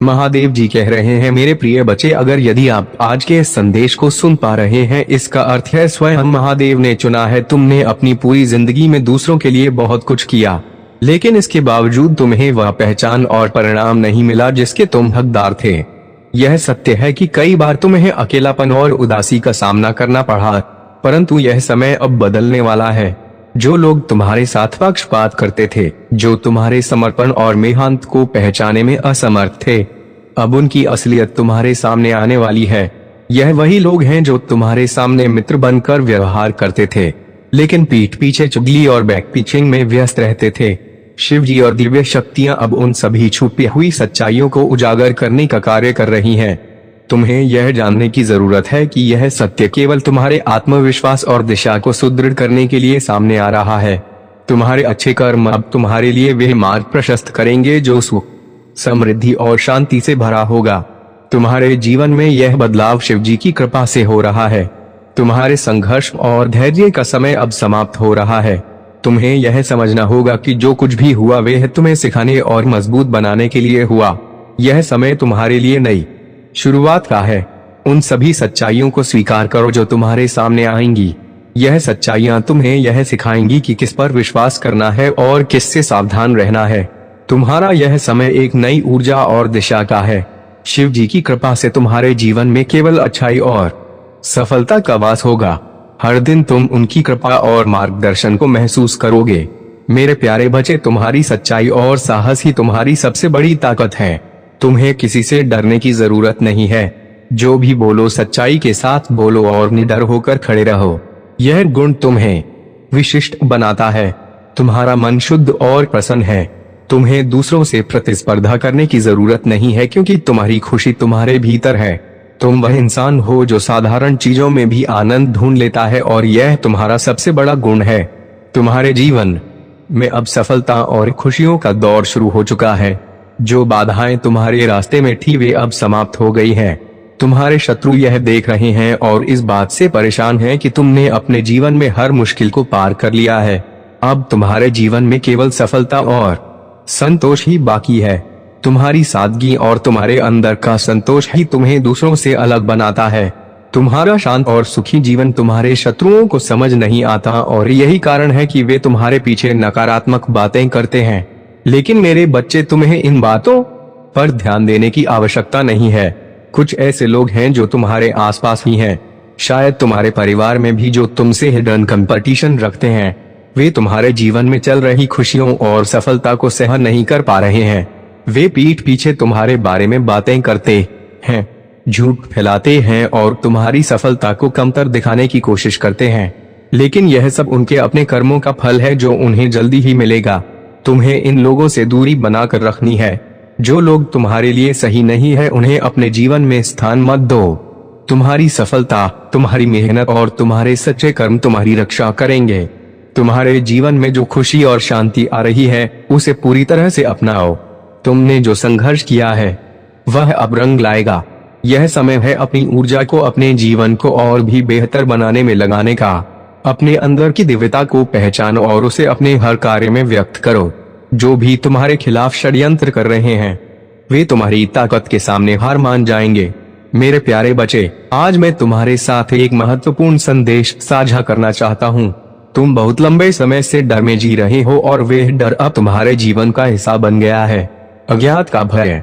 महादेव जी कह रहे हैं, मेरे प्रिय बच्चे, अगर यदि आप आज के इस संदेश को सुन पा रहे हैं, इसका अर्थ है स्वयं महादेव ने चुना है। तुमने अपनी पूरी जिंदगी में दूसरों के लिए बहुत कुछ किया, लेकिन इसके बावजूद तुम्हें वह पहचान और परिणाम नहीं मिला जिसके तुम हकदार थे। यह सत्य है कि कई बार तुम्हें अकेलापन और उदासी का सामना करना पड़ा, परंतु यह समय अब बदलने वाला है। जो लोग तुम्हारे साथ पक्षपात करते थे, जो तुम्हारे समर्पण और मेहनत को पहचाने में असमर्थ थे, अब उनकी असलियत तुम्हारे सामने आने वाली है। यह वही लोग हैं जो तुम्हारे सामने मित्र बनकर व्यवहार करते थे, लेकिन पीठ पीछे चुगली और बैक पिचिंग में व्यस्त रहते थे। शिव जी और दिव्य शक्तियां अब उन सभी छुपी हुई सच्चाइयों को उजागर करने का कार्य कर रही हैं। तुम्हें यह जानने की जरूरत है कि यह सत्य केवल तुम्हारे आत्मविश्वास और दिशा को सुदृढ़ करने के लिए सामने आ रहा है। तुम्हारे अच्छे कर्म अब तुम्हारे लिए वे मार्ग प्रशस्त करेंगे जो सुख, समृद्धि और शांति से भरा होगा। तुम्हारे जीवन में यह बदलाव शिव जी की कृपा से हो रहा है। तुम्हारे संघर्ष और धैर्य का समय अब समाप्त हो रहा है। तुम्हें यह समझना होगा कि जो कुछ भी हुआ वह तुम्हें सिखाने और मजबूत बनाने के लिए हुआ। यह समय तुम्हारे लिए नई शुरुआत का है। उन सभी सच्चाइयों को स्वीकार करो जो तुम्हारे सामने आएंगी। यह सच्चाइयां तुम्हें यह सिखाएंगी कि किस पर विश्वास करना है और किससे सावधान रहना है। तुम्हारा यह समय एक नई ऊर्जा और दिशा का है। शिव जी की कृपा से तुम्हारे जीवन में केवल अच्छाई और सफलता का वास होगा। हर दिन तुम उनकी कृपा और मार्गदर्शन को महसूस करोगे। मेरे प्यारे बच्चे, तुम्हारी सच्चाई और साहस ही तुम्हारी सबसे बड़ी ताकत है। तुम्हें किसी से डरने की जरूरत नहीं है। जो भी बोलो सच्चाई के साथ बोलो और निडर होकर खड़े रहो। यह गुण तुम्हें विशिष्ट बनाता है। तुम्हारा मन शुद्ध और प्रसन्न है। तुम्हें दूसरों से प्रतिस्पर्धा करने की जरूरत नहीं है, क्योंकि तुम्हारी खुशी तुम्हारे भीतर है। तुम वह इंसान हो जो साधारण चीजों में भी आनंद ढूंढ लेता है, और यह तुम्हारा सबसे बड़ा गुण है। तुम्हारे जीवन में अब सफलता और खुशियों का दौर शुरू हो चुका है। जो बाधाएं तुम्हारे रास्ते में थी वे अब समाप्त हो गई हैं। तुम्हारे शत्रु यह देख रहे हैं और इस बात से परेशान हैं कि तुमने अपने जीवन में हर मुश्किल को पार कर लिया है। अब तुम्हारे जीवन में केवल सफलता और संतोष ही बाकी है। तुम्हारी सादगी और तुम्हारे अंदर का संतोष ही तुम्हें दूसरों से अलग बनाता है। तुम्हारा शांत और सुखी जीवन तुम्हारे शत्रुओं को समझ नहीं आता, और यही कारण है कि वे तुम्हारे पीछे नकारात्मक बातें करते हैं। लेकिन मेरे बच्चे, तुम्हें इन बातों पर ध्यान देने की आवश्यकता नहीं है। कुछ ऐसे लोग हैं जो तुम्हारे आसपास ही हैं, शायद तुम्हारे परिवार में भी, जो तुमसे हिडन कंपटीशन रखते हैं। वे तुम्हारे जीवन में चल रही खुशियों और सफलता को सहन नहीं कर पा रहे हैं। वे पीठ पीछे तुम्हारे बारे में बातें करते हैं, झूठ फैलाते हैं और तुम्हारी सफलता को कमतर दिखाने की कोशिश करते हैं। लेकिन यह सब उनके अपने कर्मों का फल है जो उन्हें जल्दी ही मिलेगा। तुम्हें इन लोगों से दूरी बनाकर रखनी है। जो लोग तुम्हारे लिए सही नहीं है उन्हें अपने जीवन में स्थान मत दो। तुम्हारी सफलता, तुम्हारी मेहनत और तुम्हारे सच्चे कर्म तुम्हारी रक्षा करेंगे। तुम्हारे जीवन में जो खुशी और शांति आ रही है उसे पूरी तरह से अपनाओ। तुमने जो संघर्ष किया है वह अब रंग लाएगा। यह समय है अपनी ऊर्जा को अपने जीवन को और भी बेहतर बनाने में लगाने का। अपने अंदर की दिव्यता को पहचानो और उसे अपने हर कार्य में व्यक्त करो। जो भी तुम्हारे खिलाफ षड्यंत्र कर रहे हैं वे तुम्हारी ताकत के सामने हार मान जाएंगे। मेरे प्यारे बच्चे, आज मैं तुम्हारे साथ एक महत्वपूर्ण संदेश साझा करना चाहता हूँ। तुम बहुत लंबे समय से डर में जी रहे हो और वह डर अब तुम्हारे जीवन का हिस्सा बन गया है। अज्ञात का भय,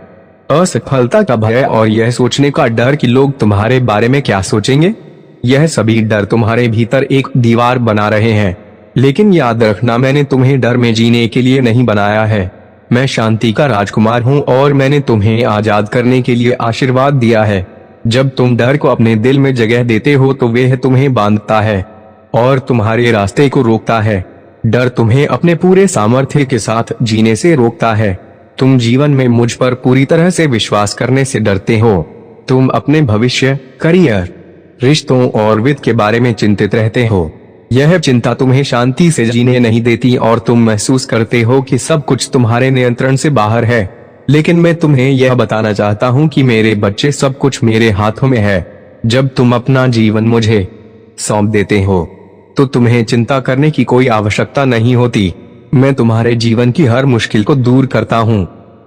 असफलता का भय और यह सोचने का डर कि लोग तुम्हारे बारे में क्या सोचेंगे, यह सभी डर तुम्हारे भीतर एक दीवार बना रहे हैं। लेकिन याद रखना, मैंने तुम्हें डर में जीने के लिए नहीं बनाया है। मैं शांति का राजकुमार हूँ और मैंने तुम्हें आजाद करने के लिए आशीर्वाद दिया है। जब तुम डर को अपने दिल में जगह देते हो तो वह तुम्हें बांधता है और तुम्हारे रास्ते को रोकता है। डर तुम्हें अपने पूरे सामर्थ्य के साथ जीने से रोकता है। तुम जीवन में मुझ पर पूरी तरह से विश्वास करने से डरते हो। तुम अपने भविष्य, करियर, रिश्तों और वित्त के बारे में चिंतित रहते हो। यह चिंता तुम्हें शांति से जीने नहीं देती और तुम महसूस करते हो कि सब कुछ तुम्हारे नियंत्रण से बाहर है। लेकिन मैं तुम्हें यह बताना चाहता हूँ कि मेरे बच्चे, सब कुछ मेरे हाथों में है। जब तुम अपना जीवन मुझे सौंप देते हो तो तुम्हें चिंता करने की कोई आवश्यकता नहीं होती। मैं तुम्हारे जीवन की हर मुश्किल को दूर करता हूँ।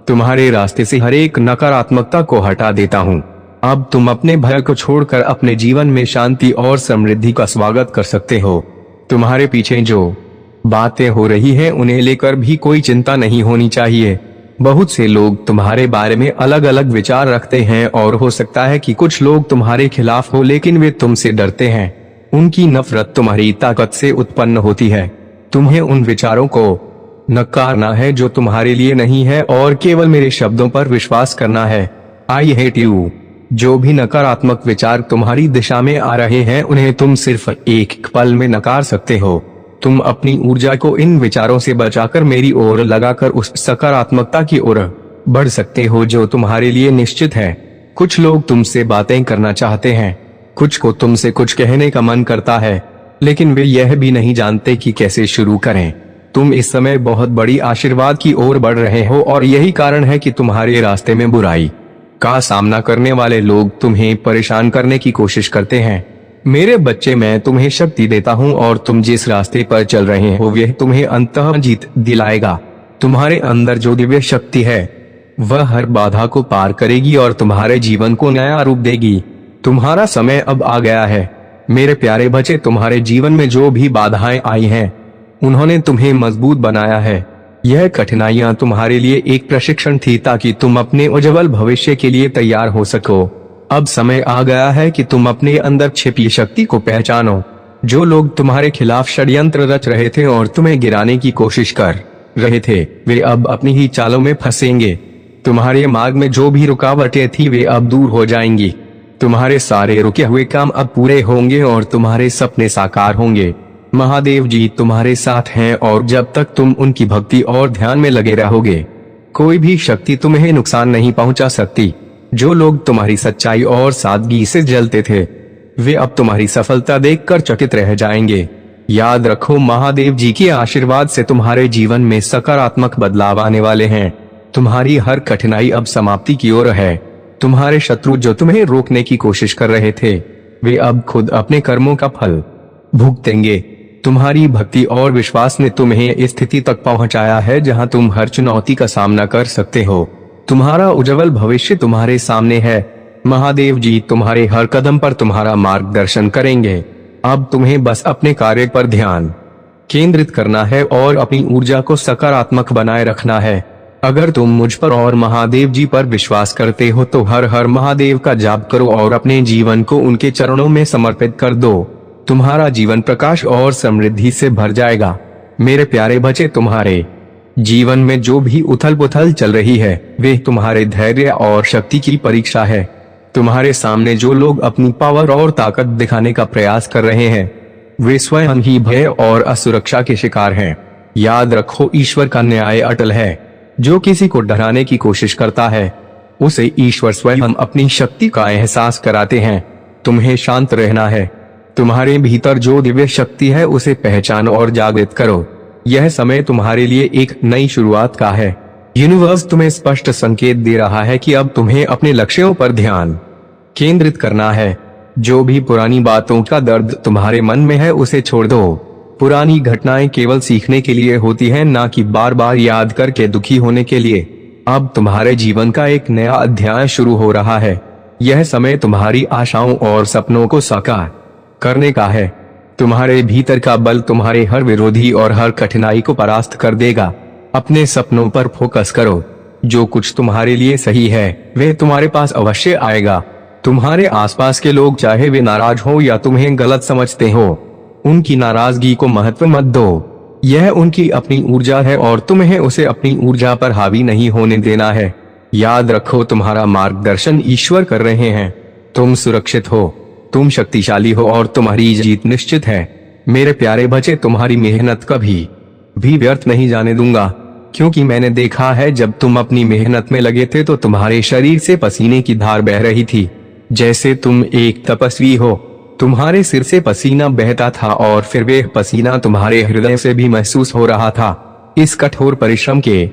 तुम्हारे रास्ते से हर एक नकारात्मकता को हटा देता हूँ। अब तुम अपने भय को छोड़कर अपने जीवन में शांति और समृद्धि का स्वागत कर सकते हो। तुम्हारे पीछे जो बातें हो रही हैं उन्हें लेकर भी कोई चिंता नहीं होनी चाहिए। बहुत से लोग तुम्हारे बारे में अलग अलग विचार रखते हैं और हो सकता है कि कुछ लोग तुम्हारे खिलाफ हो, लेकिन वे तुमसे डरते हैं। उनकी नफरत तुम्हारी ताकत से उत्पन्न होती है। तुम्हें उन विचारों को नकारना है जो तुम्हारे लिए नहीं है और केवल मेरे शब्दों पर विश्वास करना है। I hate you. जो भी नकारात्मक विचार तुम्हारी दिशा में आ रहे हैं उन्हें तुम सिर्फ एक पल में नकार सकते हो। तुम अपनी ऊर्जा को इन विचारों से बचाकर मेरी ओर लगाकर उस सकारात्मकता की ओर बढ़ सकते हो जो तुम्हारे लिए निश्चित है। कुछ लोग तुमसे बातें करना चाहते हैं, कुछ को तुमसे कुछ कहने का मन करता है, लेकिन वे यह भी नहीं जानते कि कैसे शुरू करें। तुम इस समय बहुत बड़ी आशीर्वाद की ओर बढ़ रहे हो और यही कारण है कि तुम्हारे रास्ते में बुराई का सामना करने वाले लोग तुम्हें परेशान करने की कोशिश करते हैं। मेरे बच्चे, मैं तुम्हें शक्ति देता हूँ और तुम जिस रास्ते पर चल रहे हो वह तुम्हें अंततः जीत दिलाएगा। तुम्हारे अंदर जो दिव्य शक्ति है वह हर बाधा को पार करेगी और तुम्हारे जीवन को नया रूप देगी। तुम्हारा समय अब आ गया है। मेरे प्यारे बच्चे, तुम्हारे जीवन में जो भी बाधाएं आई हैं उन्होंने तुम्हें मजबूत बनाया है। यह कठिनाइयां तुम्हारे लिए एक प्रशिक्षण थी ताकि तुम अपने उज्जवल भविष्य के लिए तैयार हो सको। अब समय आ गया है कि तुम अपने अंदर छिपी शक्ति को पहचानो। जो लोग तुम्हारे खिलाफ षड्यंत्र रच रहे थे और तुम्हें गिराने की कोशिश कर रहे थे वे अब अपनी ही चालों में फंसेंगे। तुम्हारे मार्ग में जो भी रुकावटें थी वे अब दूर हो जाएंगी। तुम्हारे सारे रुके हुए काम अब पूरे होंगे और तुम्हारे सपने साकार होंगे। महादेव जी तुम्हारे साथ हैं और जब तक तुम उनकी भक्ति और ध्यान में लगे रहोगे कोई भी शक्ति तुम्हें नुकसान नहीं पहुंचा सकती। जो लोग तुम्हारी सच्चाई और सादगी से जलते थे वे अब तुम्हारी सफलता देखकर चकित रह जाएंगे। याद रखो, महादेव जी के आशीर्वाद से तुम्हारे जीवन में सकारात्मक बदलाव आने वाले हैं। तुम्हारी हर कठिनाई अब समाप्ति की ओर है। तुम्हारे शत्रु जो तुम्हें रोकने की कोशिश कर रहे थे वे अब खुद अपने कर्मों का फल भुगतेंगे। तुम्हारी भक्ति और विश्वास ने तुम्हें इस स्थिति तक पहुंचाया है जहां तुम हर चुनौती का सामना कर सकते हो। तुम्हारा उज्जवल भविष्य तुम्हारे सामने है। महादेव जी तुम्हारे हर कदम पर तुम्हारा मार्गदर्शन करेंगे। अब तुम्हें बस अपने कार्य पर ध्यान केंद्रित करना है और अपनी ऊर्जा को सकारात्मक बनाए रखना है। अगर तुम मुझ पर और महादेव जी पर विश्वास करते हो तो हर हर महादेव का जाप करो और अपने जीवन को उनके चरणों में समर्पित कर दो। तुम्हारा जीवन प्रकाश और समृद्धि से भर जाएगा। मेरे प्यारे बच्चे, तुम्हारे जीवन में जो भी उथल पुथल चल रही है वे तुम्हारे धैर्य और शक्ति की परीक्षा है। तुम्हारे सामने जो लोग अपनी पावर और ताकत दिखाने का प्रयास कर रहे हैं वे स्वयं ही भय और असुरक्षा के शिकार हैं। याद रखो, ईश्वर का न्याय अटल है। जो किसी को डराने की कोशिश करता है उसे ईश्वर स्वयं अपनी शक्ति का एहसास कराते हैं। तुम्हें शांत रहना है। तुम्हारे भीतर जो दिव्य शक्ति है उसे पहचानो और जागृत करो। यह समय तुम्हारे लिए एक नई शुरुआत का है। यूनिवर्स तुम्हें स्पष्ट संकेत दे रहा है कि अब तुम्हें अपने लक्ष्यों पर ध्यान केंद्रित करना है। जो भी पुरानी बातों का दर्द तुम्हारे मन में है उसे छोड़ दो। पुरानी घटनाएं केवल सीखने के लिए होती हैं, ना कि बार बार याद करके दुखी होने के लिए। अब तुम्हारे जीवन का एक नया अध्याय शुरू हो रहा है। यह समय तुम्हारी आशाओं और सपनों को साकार करने का है। तुम्हारे भीतर का बल तुम्हारे हर विरोधी और हर कठिनाई को परास्त कर देगा। अपने सपनों पर फोकस करो। जो कुछ तुम्हारे लिए सही है वह तुम्हारे पास अवश्य आएगा। तुम्हारे आसपास के लोग चाहे वे नाराज हो या तुम्हें गलत समझते हो उनकी नाराजगी को महत्व मत दो। यह उनकी अपनी ऊर्जा है और तुम्हें उसे अपनी ऊर्जा पर हावी नहीं होने देना है। याद रखो, तुम्हारा मार्गदर्शन ईश्वर कर रहे हैं। तुम सुरक्षित हो, तुम शक्तिशाली हो और तुम्हारी जीत निश्चित है। मेरे प्यारे बच्चे, तुम्हारी मेहनत कभी भी व्यर्थ नहीं जाने दूंगा, क्योंकि मैंने देखा है जब तुम अपनी मेहनत में लगे थे तो तुम्हारे शरीर से पसीने की धार बह रही थी, जैसे तुम एक तपस्वी हो। तुम्हारे सिर से पसीना बहता था और फिर वह पसीना तुम्हारे हृदय से भी महसूस हो रहा था। इस कठोर परिश्रम के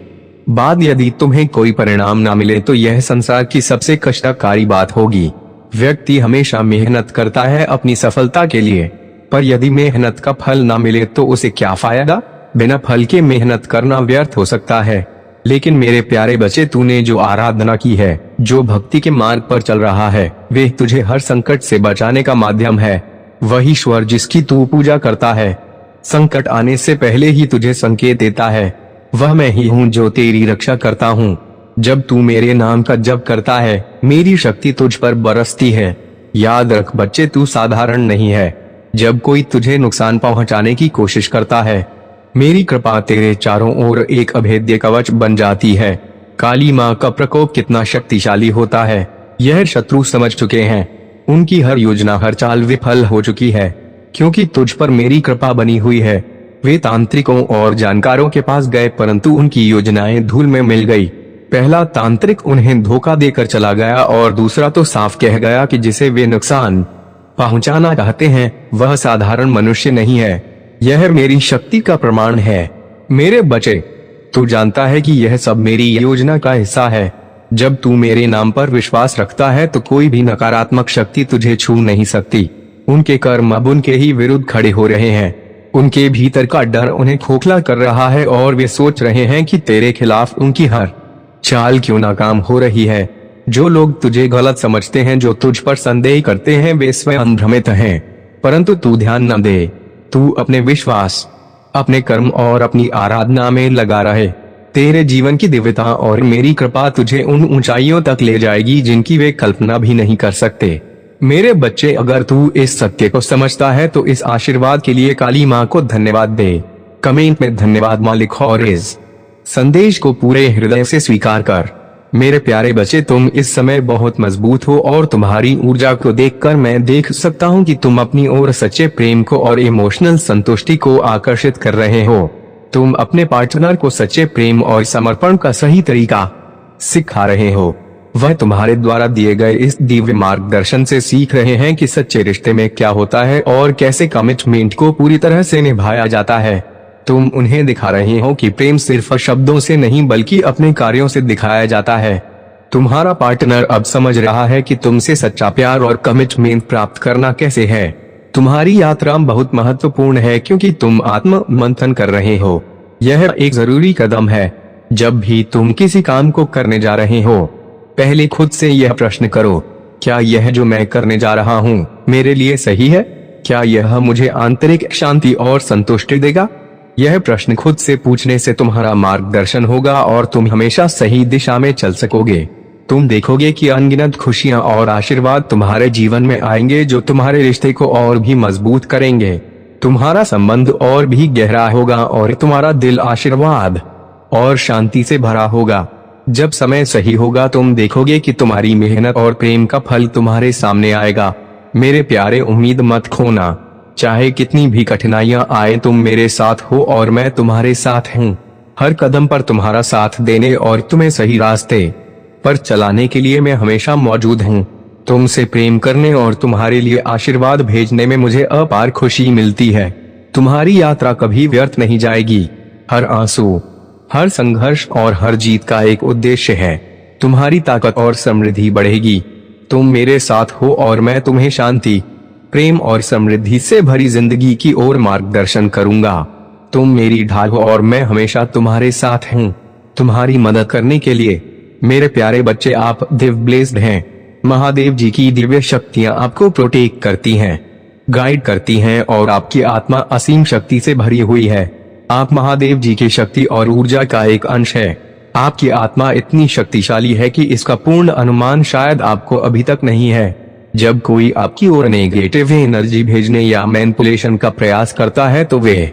बाद यदि तुम्हें कोई परिणाम ना मिले तो यह संसार की सबसे कष्टकारी बात होगी। व्यक्ति हमेशा मेहनत करता है अपनी सफलता के लिए, पर यदि मेहनत का फल ना मिले तो उसे क्या फायदा। बिना फल के मेहनत करना व्यर्थ हो सकता है। लेकिन मेरे प्यारे बच्चे, तूने जो आराधना की है, जो भक्ति के मार्ग पर चल रहा है, वे तुझे हर संकट से बचाने का माध्यम है। वही ईश्वर जिसकी तू पूजा करता है, संकट आने से पहले ही तुझे संकेत देता है। वह मैं ही हूँ जो तेरी रक्षा करता हूँ। जब तू मेरे नाम का जप करता है, मेरी शक्ति तुझ पर बरसती है। याद रख बच्चे, तू साधारण नहीं है। जब कोई तुझे नुकसान पहुंचाने की कोशिश करता है, मेरी कृपा तेरे चारों ओर एक अभेद्य कवच बन जाती है। काली माँ का प्रकोप कितना शक्तिशाली होता है, यह शत्रु समझ चुके हैं। उनकी हर योजना, हर चाल विफल हो चुकी है, क्योंकि तुझ पर मेरी कृपा बनी हुई है। वे तांत्रिकों और जानकारों के पास गए, परंतु उनकी योजनाएं धूल में मिल गई। पहला तांत्रिक उन्हें धोखा देकर चला गया और दूसरा तो साफ कह गया कि जिसे वे नुकसान पहुंचाना चाहते हैं, वह साधारण मनुष्य नहीं है। यह मेरी शक्ति का प्रमाण है। मेरे बच्चे, तू जानता है कि यह सब मेरी योजना का हिस्सा है। जब तू मेरे नाम पर विश्वास रखता है तो कोई भी नकारात्मक शक्ति तुझे छू नहीं सकती। उनके कर्म अब उनके ही विरुद्ध खड़े हो रहे हैं। उनके भीतर का डर उन्हें खोखला कर रहा है और वे सोच रहे हैं कि तेरे खिलाफ उनकी हर चाल क्यों नाकाम हो रही है। जो लोग तुझे गलत समझते हैं, जो तुझ पर संदेह करते हैं, वे स्वयं भ्रमित हैं। परंतु तू ध्यान न दे, तू अपने विश्वास, अपने कर्म और अपनी आराधना में लगा रहे। तेरे जीवन की दिव्यता और मेरी कृपा तुझे उन ऊंचाइयों तक ले जाएगी जिनकी वे कल्पना भी नहीं कर सकते। मेरे बच्चे, अगर तू इस सत्य को समझता है तो इस आशीर्वाद के लिए काली माँ को धन्यवाद दे। कमेंट में धन्यवाद माँ लिखो और इस संदेश को पूरे हृदय से स्वीकार कर। मेरे प्यारे बच्चे, तुम इस समय बहुत मजबूत हो और तुम्हारी ऊर्जा को देखकर मैं देख सकता हूँ कि तुम अपनी ओर सच्चे प्रेम को और इमोशनल संतुष्टि को आकर्षित कर रहे हो। तुम अपने पार्टनर को सच्चे प्रेम और समर्पण का सही तरीका सिखा रहे हो। वह तुम्हारे द्वारा दिए गए इस दिव्य मार्गदर्शन से सीख रहे हैं कि सच्चे रिश्ते में क्या होता है और कैसे कमिटमेंट को पूरी तरह से निभाया जाता है। तुम उन्हें दिखा रहे हो कि प्रेम सिर्फ शब्दों से नहीं बल्कि अपने कार्यों से दिखाया जाता है। तुम्हारा पार्टनर अब समझ रहा है कि तुमसे सच्चा प्यार और कमिटमेंट प्राप्त करना कैसे है। तुम्हारी यात्रा बहुत महत्वपूर्ण है क्योंकि तुम आत्म मंथन कर रहे हो। यह एक जरूरी कदम है। जब भी तुम किसी काम को करने जा रहे हो, पहले खुद से यह प्रश्न करो, क्या यह जो मैं करने जा रहा हूँ मेरे लिए सही है? क्या यह मुझे आंतरिक शांति और संतुष्टि देगा? यह प्रश्न खुद से पूछने से तुम्हारा मार्गदर्शन होगा और तुम हमेशा सही दिशा में चल सकोगे। तुम देखोगे कि अनगिनत खुशियां और आशीर्वाद तुम्हारे जीवन में आएंगे जो तुम्हारे रिश्ते को और भी मजबूत करेंगे। तुम्हारा संबंध और भी गहरा होगा और तुम्हारा दिल आशीर्वाद और शांति से भरा होगा। जब समय सही होगा तुम देखोगे कि तुम्हारी मेहनत और प्रेम का फल तुम्हारे सामने आएगा। मेरे प्यारे, उम्मीद मत खोना। चाहे कितनी भी कठिनाइयां आए, तुम मेरे साथ हो और मैं तुम्हारे साथ हूँ। हर कदम पर तुम्हारा साथ देने और तुम्हें सही रास्ते पर चलाने के लिए मैं हमेशा मौजूद हूँ। तुमसे प्रेम करने और तुम्हारे लिए आशीर्वाद भेजने में मुझे अपार खुशी मिलती है। तुम्हारी यात्रा कभी व्यर्थ नहीं जाएगी। हर आंसू, हर संघर्ष और हर जीत का एक उद्देश्य है। तुम्हारी ताकत और समृद्धि बढ़ेगी। तुम मेरे साथ हो और मैं तुम्हें शांति, प्रेम और समृद्धि से भरी जिंदगी की ओर मार्गदर्शन करूंगा। तुम मेरी ढाल हो और मैं हमेशा तुम्हारे साथ हूँ, तुम्हारी मदद करने के लिए। मेरे प्यारे बच्चे, आप दिव्य ब्लेस्ड हैं। महादेव जी की दिव्य शक्तियाँ आपको प्रोटेक्ट करती हैं, गाइड करती हैं और आपकी आत्मा असीम शक्ति से भरी हुई है। आप महादेव जी की शक्ति और ऊर्जा का एक अंश है। आपकी आत्मा इतनी शक्तिशाली है कि इसका पूर्ण अनुमान शायद आपको अभी तक नहीं है। जब कोई आपकी ओर नेगेटिव एनर्जी भेजने या मैनिपुलेशन का प्रयास करता है तो वे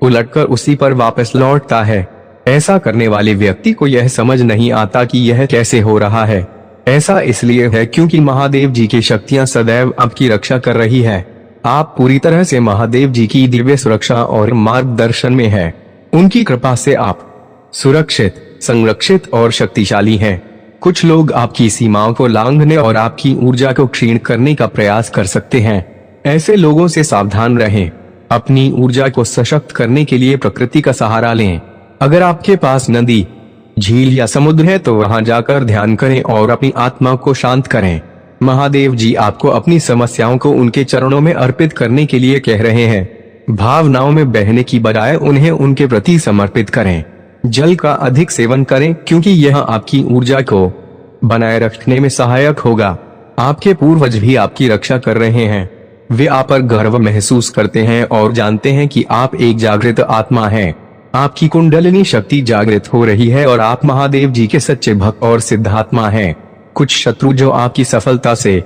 उलटकर उसी पर वापस लौटता है। ऐसा करने वाले व्यक्ति को यह समझ नहीं आता कि यह कैसे हो रहा है। ऐसा इसलिए है क्योंकि महादेव जी की शक्तियां सदैव आपकी रक्षा कर रही है। आप पूरी तरह से महादेव जी की दिव्य सुरक्षा और मार्गदर्शन में हैं। उनकी कृपा से आप सुरक्षित, संरक्षित और शक्तिशाली हैं। कुछ लोग आपकी सीमाओं को लांघने और आपकी ऊर्जा को क्षीण करने का प्रयास कर सकते हैं। ऐसे लोगों से सावधान रहें। अपनी ऊर्जा को सशक्त करने के लिए प्रकृति का सहारा लें। अगर आपके पास नदी, झील या समुद्र है तो वहां जाकर ध्यान करें और अपनी आत्मा को शांत करें। महादेव जी आपको अपनी समस्याओं को उनके चरणों में अर्पित करने के लिए कह रहे हैं। भावनाओं में बहने की बजाय उन्हें उनके प्रति समर्पित करें। जल का अधिक सेवन करें क्योंकि यह आपकी ऊर्जा को बनाए रखने में सहायक होगा। आपके पूर्वज भी आपकी रक्षा कर रहे हैं। वे आप पर गर्व महसूस करते हैं और जानते हैं कि आप एक जागृत आत्मा हैं। आपकी कुंडलिनी शक्ति जागृत हो रही है और आप महादेव जी के सच्चे भक्त और सिद्धात्मा हैं। कुछ शत्रु जो आपकी सफलता से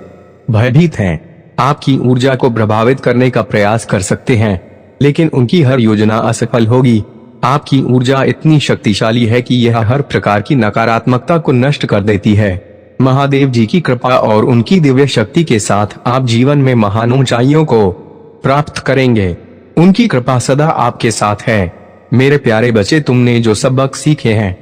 भयभीत हैं, आपकी ऊर्जा को प्रभावित करने का प्रयास कर सकते हैं, लेकिन उनकी हर योजना असफल होगी। आपकी ऊर्जा इतनी शक्तिशाली है कि यह हर प्रकार की नकारात्मकता को नष्ट कर देती है। महादेव जी की कृपा और उनकी दिव्य शक्ति के साथ आप जीवन में महान ऊंचाइयों को प्राप्त करेंगे। उनकी कृपा सदा आपके साथ है। मेरे प्यारे बच्चे, तुमने जो सबक सीखे हैं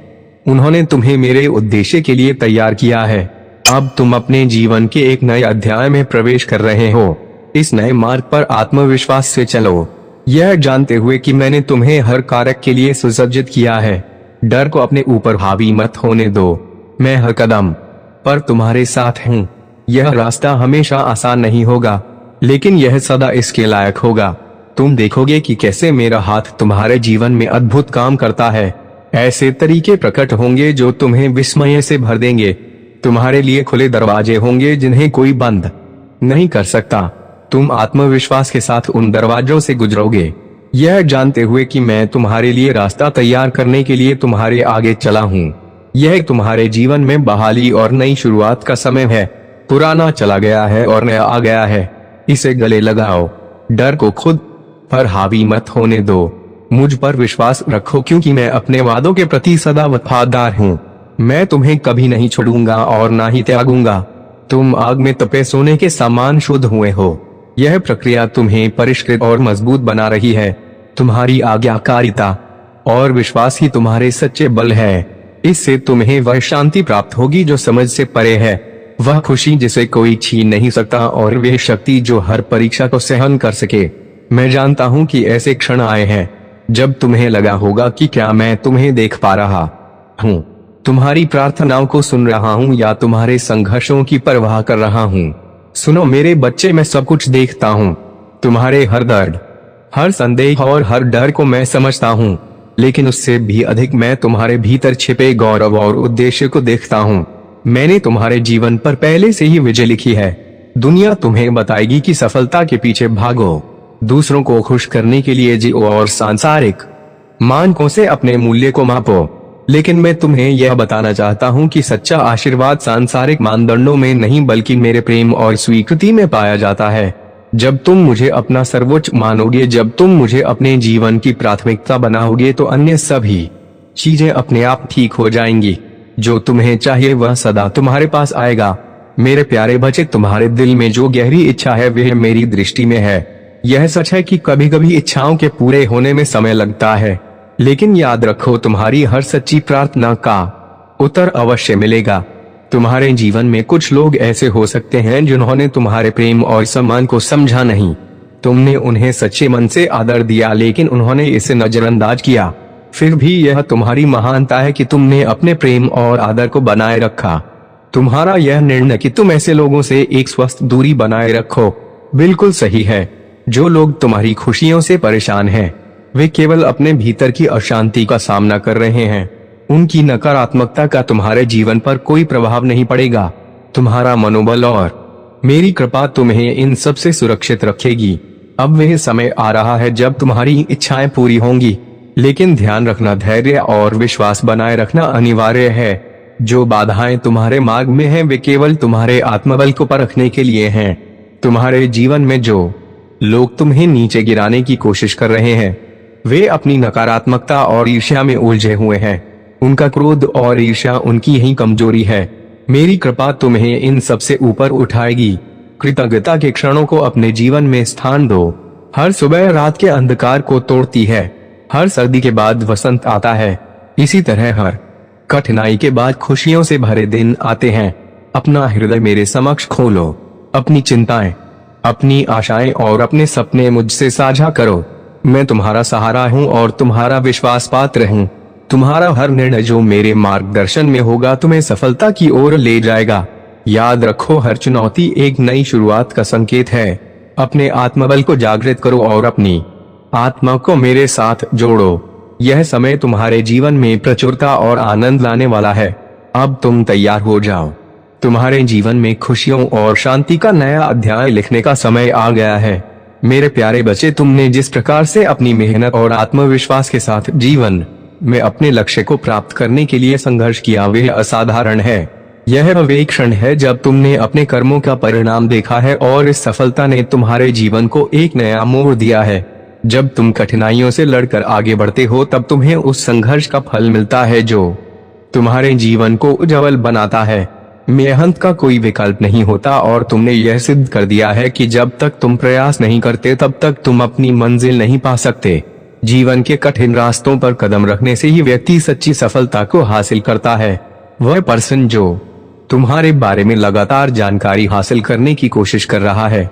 उन्होंने तुम्हें मेरे उद्देश्य के लिए तैयार किया है। अब तुम अपने जीवन के एक नए अध्याय में प्रवेश कर रहे हो। इस नए मार्ग पर आत्मविश्वास से चलो, यह जानते हुए कि मैंने तुम्हें हर कार्य के लिए सुसज्जित किया है। डर को अपने ऊपर हावी मत होने दो। मैं हर कदम पर तुम्हारे साथ हूँ। यह रास्ता हमेशा आसान नहीं होगा, लेकिन यह सदा इसके लायक होगा। तुम देखोगे कि कैसे मेरा हाथ तुम्हारे जीवन में अद्भुत काम करता है। ऐसे तरीके प्रकट होंगे जो तुम्हें विस्मय से भर देंगे। तुम्हारे लिए खुले दरवाजे होंगे जिन्हें कोई बंद नहीं कर सकता। तुम आत्मविश्वास के साथ उन दरवाजों से गुजरोगे, यह जानते हुए कि मैं तुम्हारे लिए रास्ता तैयार करने के लिए तुम्हारे आगे चला हूँ। यह तुम्हारे जीवन में बहाली और नई शुरुआत का समय है। पुराना चला गया है और नया आ गया है, इसे गले लगाओ। डर को खुद पर हावी मत होने दो। मुझ पर विश्वास रखो क्योंकि मैं अपने वादों के प्रति सदा वफादार हूँ। मैं तुम्हें कभी नहीं छोड़ूंगा और ना ही त्यागूंगा। तुम आग में तपे सोने के समान शुद्ध हुए हो। यह प्रक्रिया तुम्हें परिष्कृत और मजबूत बना रही है। तुम्हारी आज्ञाकारिता और विश्वास ही तुम्हारे सच्चे बल है। इससे तुम्हें वह शांति प्राप्त होगी जो समझ से परे है, वह खुशी जिसे कोई छीन नहीं सकता और वह शक्ति जो हर परीक्षा को सहन कर सके। मैं जानता हूँ कि ऐसे क्षण आए हैं जब तुम्हें लगा होगा कि क्या मैं तुम्हें देख पा रहा हूँ, तुम्हारी प्रार्थनाओं को सुन रहा हूँ या तुम्हारे संघर्षों की परवाह कर रहा हूँ। सुनो मेरे बच्चे, मैं सब कुछ देखता हूँ। तुम्हारे हर दर्द, हर संदेह और हर डर को मैं समझता हूँ, लेकिन उससे भी अधिक मैं तुम्हारे भीतर छिपे गौरव और उद्देश्य को देखता हूँ। मैंने तुम्हारे जीवन पर पहले से ही विजय लिखी है। दुनिया तुम्हें बताएगी कि सफलता के पीछे भागो, दूसरों को खुश करने के लिए जियो और सांसारिक मानकों से अपने मूल्य को मापो। लेकिन मैं तुम्हें यह बताना चाहता हूँ कि सच्चा आशीर्वाद सांसारिक मानदंडों में नहीं बल्कि मेरे प्रेम और स्वीकृति में पाया जाता है। जब तुम मुझे अपना सर्वोच्च मानोगे, जब तुम मुझे अपने जीवन की प्राथमिकता बनाओगे, तो अन्य सभी चीजें अपने आप ठीक हो जाएंगी। जो तुम्हें चाहिए वह सदा तुम्हारे पास आएगा। मेरे प्यारे बच्चे, तुम्हारे दिल में जो गहरी इच्छा है वह मेरी दृष्टि में है। यह सच है कि कभी कभी इच्छाओं के पूरे होने में समय लगता है, लेकिन याद रखो तुम्हारी हर सच्ची प्रार्थना का उत्तर अवश्य मिलेगा। तुम्हारे जीवन में कुछ लोग ऐसे हो सकते हैं जिन्होंने तुम्हारे प्रेम और सम्मान को समझा नहीं। तुमने उन्हें सच्चे मन से आदर दिया, लेकिन उन्होंने इसे नजरअंदाज किया। फिर भी यह तुम्हारी महानता है कि तुमने अपने प्रेम और आदर को बनाए रखा। तुम्हारा यह निर्णय कि तुम ऐसे लोगों से एक स्वस्थ दूरी बनाए रखो बिल्कुल सही है। जो लोग तुम्हारी खुशियों से परेशान हैं, वे केवल अपने भीतर की अशांति का सामना कर रहे हैं। उनकी नकारात्मकता का तुम्हारे जीवन पर कोई प्रभाव नहीं पड़ेगा। तुम्हारा मनोबल और मेरी कृपा तुम्हें इन सब से सुरक्षित रखेगी। अब वह समय आ रहा है जब तुम्हारी इच्छाएं पूरी होंगी, लेकिन ध्यान रखना, धैर्य और विश्वास बनाए रखना अनिवार्य है। जो बाधाएं तुम्हारे मार्ग में हैं, वे केवल तुम्हारे आत्मबल को परखने के लिए हैं। तुम्हारे जीवन में जो लोग तुम्हें नीचे गिराने की कोशिश कर रहे हैं, वे अपनी नकारात्मकता और ईर्ष्या में उलझे हुए हैं। उनका क्रोध और ईर्ष्या उनकी ही कमजोरी है। मेरी कृपा तुम्हें इन सब से ऊपर उठाएगी। कृतज्ञता के क्षणों को अपने जीवन में स्थान दो। हर सुबह रात के अंधकार को तोड़ती है, हर सर्दी के बाद वसंत आता है। इसी तरह हर कठिनाई के बाद खुशियों से भरे दिन आते हैं। अपना हृदय मेरे समक्ष खोलो। अपनी चिंताएं, अपनी आशाएं और अपने सपने मुझसे साझा करो। मैं तुम्हारा सहारा हूँ और तुम्हारा विश्वास पात्र हूँ। तुम्हारा हर निर्णय जो मेरे मार्गदर्शन में होगा तुम्हें सफलता की ओर ले जाएगा। याद रखो, हर चुनौती एक नई शुरुआत का संकेत है। अपने आत्मबल को जागृत करो और अपनी आत्मा को मेरे साथ जोड़ो। यह समय तुम्हारे जीवन में प्रचुरता और आनंद लाने वाला है। अब तुम तैयार हो जाओ। तुम्हारे जीवन में खुशियों और शांति का नया अध्याय लिखने का समय आ गया है। मेरे प्यारे बच्चे, तुमने जिस प्रकार से अपनी मेहनत और आत्मविश्वास के साथ जीवन में अपने लक्ष्य को प्राप्त करने के लिए संघर्ष किया, वह असाधारण है। यह वे क्षण है जब तुमने अपने कर्मों का परिणाम देखा है और इस सफलता ने तुम्हारे जीवन को एक नया मोड़ दिया है। जब तुम कठिनाइयों से लड़कर आगे बढ़ते हो, तब तुम्हें उस संघर्ष का फल मिलता है जो तुम्हारे जीवन को उज्जवल बनाता है। मेहनत का कोई विकल्प नहीं होता और तुमने यह सिद्ध कर दिया है कि जब तक तुम प्रयास नहीं करते तब तक तुम अपनी मंजिल नहीं पा सकते। जीवन के कठिन रास्तों पर कदम रखने से ही व्यक्ति सच्ची सफलता को हासिल करता है। वह पर्सन जो तुम्हारे बारे में लगातार जानकारी हासिल करने की कोशिश कर रहा है,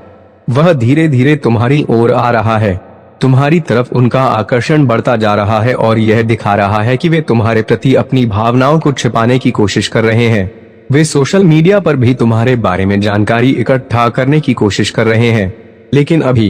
वह धीरे धीरे तुम्हारी ओर आ रहा है। तुम्हारी तरफ उनका आकर्षण बढ़ता जा रहा है और यह दिखा रहा है कि वे तुम्हारे प्रति अपनी भावनाओं को छिपाने की कोशिश कर रहे हैं। वे सोशल मीडिया पर भी तुम्हारे बारे में जानकारी इकट्ठा करने की कोशिश कर रहे हैं, लेकिन अभी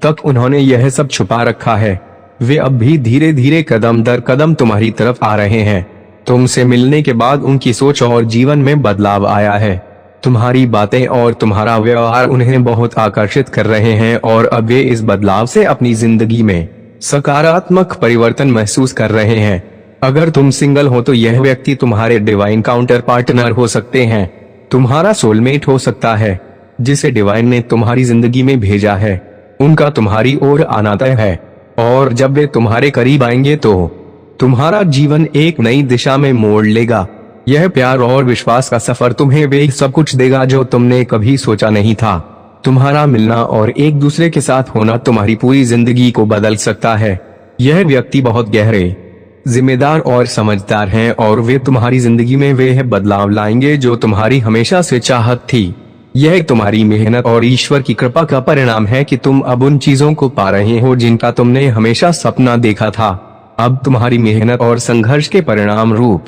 तक उन्होंने यह सब छुपा रखा है। वे अब भी धीरे धीरे कदम दर कदम तुम्हारी तरफ आ रहे हैं। तुमसे मिलने के बाद उनकी सोच और जीवन में बदलाव आया है। तुम्हारी बातें और तुम्हारा व्यवहार उन्हें बहुत आकर्षित कर रहे हैं और अब वे इस बदलाव से अपनी जिंदगी में सकारात्मक परिवर्तन महसूस कर रहे हैं। अगर तुम सिंगल हो तो यह व्यक्ति तुम्हारे डिवाइन काउंटर पार्टनर हो सकते हैं। तुम्हारा सोलमेट हो सकता है, जिसे डिवाइन ने तुम्हारी जिंदगी में भेजा है। उनका तुम्हारी ओर आना तय है और जब वे तुम्हारे करीब आएंगे तो तुम्हारा जीवन एक नई दिशा में मोड़ लेगा। यह प्यार और विश्वास का सफर तुम्हें वे सब कुछ देगा जो तुमने कभी सोचा नहीं था। तुम्हारा मिलना और एक दूसरे के साथ होना तुम्हारी पूरी जिंदगी को बदल सकता है। यह व्यक्ति बहुत गहरे, जिम्मेदार और समझदार हैं और वे तुम्हारी जिंदगी में वे बदलाव लाएंगे जो तुम्हारी हमेशा से चाहत थी। यह तुम्हारी मेहनत और ईश्वर की कृपा का परिणाम है कि तुम अब उन चीजों को पा रहे हो जिनका तुमने हमेशा सपना देखा था। अब तुम्हारी मेहनत और संघर्ष के परिणाम रूप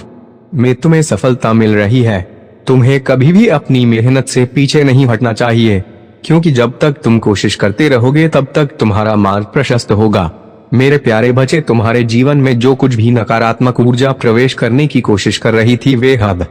में तुम्हें सफलता मिल रही है। तुम्हें कभी भी अपनी मेहनत से पीछे नहीं हटना चाहिए, क्योंकि जब तक तुम कोशिश करते रहोगे तब तक तुम्हारा मार्ग प्रशस्त होगा। मेरे प्यारे बच्चे, तुम्हारे जीवन में जो कुछ भी नकारात्मक ऊर्जा प्रवेश करने की कोशिश कर रही थी, वे अब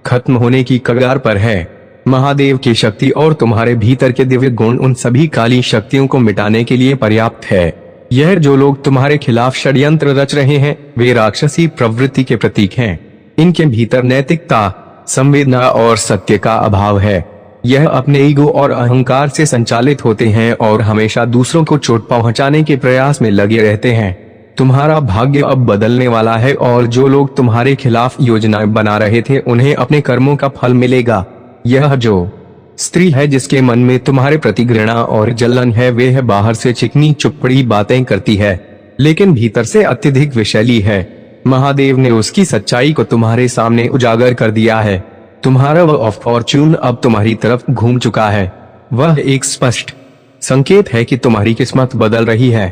खत्म होने की कगार पर है। महादेव की शक्ति और तुम्हारे भीतर के दिव्य गुण उन सभी काली शक्तियों को मिटाने के लिए पर्याप्त है। यह जो लोग तुम्हारे खिलाफ षड्यंत्र रच रहे हैं, वे राक्षसी प्रवृत्ति के प्रतीक हैं। इनके भीतर नैतिकता, संवेदना और सत्य का अभाव है। यह अपने ईगो और अहंकार से संचालित होते हैं और हमेशा दूसरों को चोट पहुंचाने के प्रयास में लगे रहते हैं। तुम्हारा भाग्य अब बदलने वाला है और जो लोग तुम्हारे खिलाफ योजनाएं बना रहे थे, उन्हें अपने कर्मों का फल मिलेगा। यह जो स्त्री है जिसके मन में तुम्हारे प्रति घृणा और जलन है, वह बाहर से चिकनी चुपड़ी बातें करती है, लेकिन भीतर से अत्यधिक विषैली है। महादेव ने उसकी सच्चाई को तुम्हारे सामने उजागर कर दिया है। तुम्हारा वह ऑफ फॉर्च्यून अब तुम्हारी तरफ घूम चुका है। वह एक स्पष्ट संकेत है कि तुम्हारी किस्मत बदल रही है।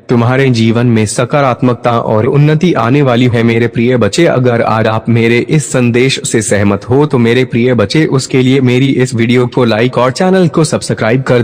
तुम्हारे जीवन में सकारात्मकता और उन्नति आने वाली है। मेरे प्रिय बच्चे, अगर आज आप मेरे इस संदेश से सहमत हो तो मेरे प्रिय बच्चे, उसके लिए मेरी इस वीडियो को लाइक और चैनल को सब्सक्राइब कर